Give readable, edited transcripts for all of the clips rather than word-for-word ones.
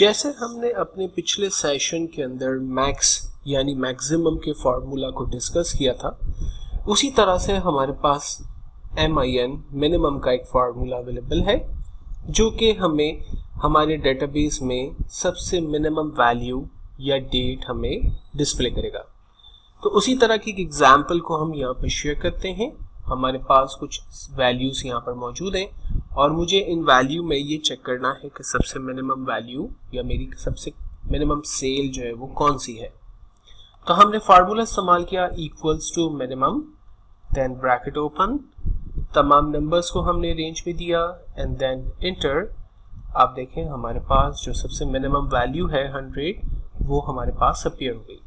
जैसे हमने अपने पिछले सेशन के अंदर मैक्स यानी मैक्सिमम के फॉर्मूला को डिस्कस किया था, उसी तरह से हमारे पास MIN मिनिमम का एक फार्मूला अवेलेबल है जो कि हमें हमारे डेटाबेस में सबसे मिनिमम वैल्यू या डेट हमें डिस्प्ले करेगा। तो उसी तरह की एक एग्जाम्पल को हम यहाँ पर शेयर करते हैं। हमारे पास कुछ वैल्यूज यहाँ पर मौजूद हैं और मुझे इन वैल्यू में ये चेक करना है कि सबसे मिनिमम वैल्यू या मेरी सबसे मिनिमम सेल जो है वो कौन सी है। तो हमने फार्मूला इस्तेमाल किया equals to minimum, then bracket open, तमाम नंबर्स को हमने रेंज में दिया एंड देन इंटर। आप देखें हमारे पास जो सबसे मिनिमम वैल्यू है 100 वो हमारे पास अपीयर हो गई।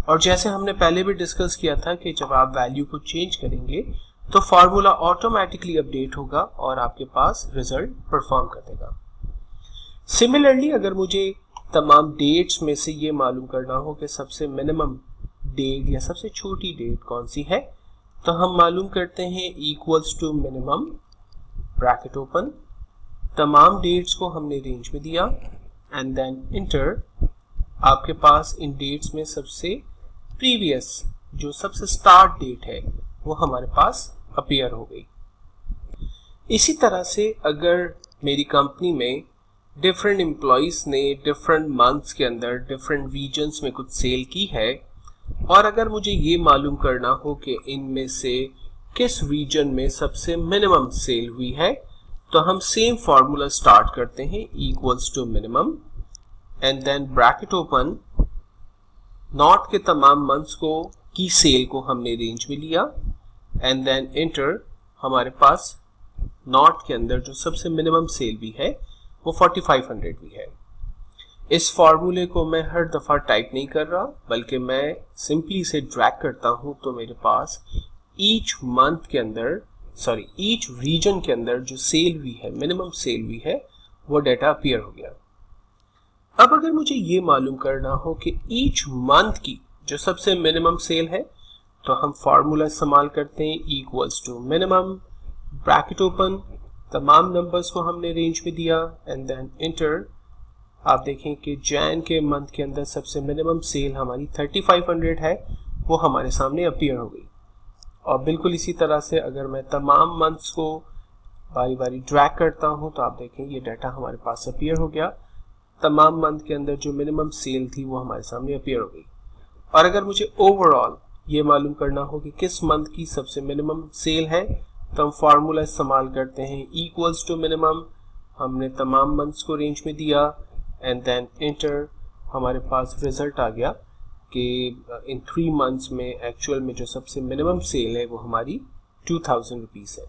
और जैसे हमने पहले भी डिस्कस किया था कि जब आप वैल्यू को चेंज करेंगे तो फार्मूला ऑटोमेटिकली अपडेट होगा और आपके पास रिजल्ट परफॉर्म कर देगा। सिमिलरली अगर मुझे तमाम डेट्स में से ये मालूम करना हो कि सबसे मिनिमम डेट या सबसे छोटी डेट कौन सी है, तो हम मालूम करते हैं equals to minimum, bracket open, तमाम डेट्स को हमने रेंज में दिया एंड देन इंटर। आपके पास इन डेट्स में सबसे प्रीवियस जो सबसे स्टार्ट डेट है वो हमारे पास अपीयर हो गई। इसी तरह से अगर मेरी कंपनी में डिफरेंट एम्प्लॉइज ने डिफरेंट मंथ्स के अंदर डिफरेंट रीजन्स में कुछ सेल की है और अगर मुझे ये मालूम करना हो कि इनमें से किस रीजन में सबसे मिनिमम सेल हुई है, तो हम सेम फार्मूला स्टार्ट करते हैं equals to minimum and then bracket open, not के तमाम मंथ्स को की सेल को हमने रेंज में लिया एंड देन इंटर। हमारे पास नॉट के अंदर जो सबसे मिनिमम सेल भी है वो 4500 भी है। इस फार्मूले को मैं हर दफ़ा टाइप नहीं कर रहा बल्कि मैं सिंपली इसे ड्रैग करता हूँ तो मेरे पास ईच मंथ के अंदर ईच रीजन के अंदर जो सेल हुई है, मिनिमम सेल हुई है, वो डाटा अपीयर हो गया। अब अगर मुझे ये मालूम करना हो कि ईच मंथ की जो सबसे मिनिमम सेल है, तो हम फार्मूला इस्तेमाल करते हैं equals to minimum, bracket open, तमाम नंबर्स को हमने रेंज में दिया एंड देन इंटर। आप देखें कि जैन के मंथ के अंदर सबसे मिनिमम सेल हमारी 3500 है, वो हमारे सामने अपीयर हो गई। और बिल्कुल इसी तरह से अगर मैं तमाम मंथ्स को बारी बारी ड्रैग करता हूँ तो आप देखें ये डाटा हमारे पास अपीयर हो गया। तमाम मंथ के अंदर जो मिनिमम सेल थी वो हमारे सामने अपीयर हो गई। और अगर मुझे ओवरऑल ये मालूम करना हो कि किस मंथ की सबसे मिनिमम सेल है, तो हम फार्मूला इस्तेमाल करते हैं इक्वल्स टू मिनिमम, हमने तमाम मंथ्स को रेंज में दिया एंड देन इंटर। हमारे पास रिजल्ट आ गया कि इन 3 मंथ्स में एक्चुअल में जो सबसे मिनिमम सेल है वो हमारी 2000 रुपीज़ है।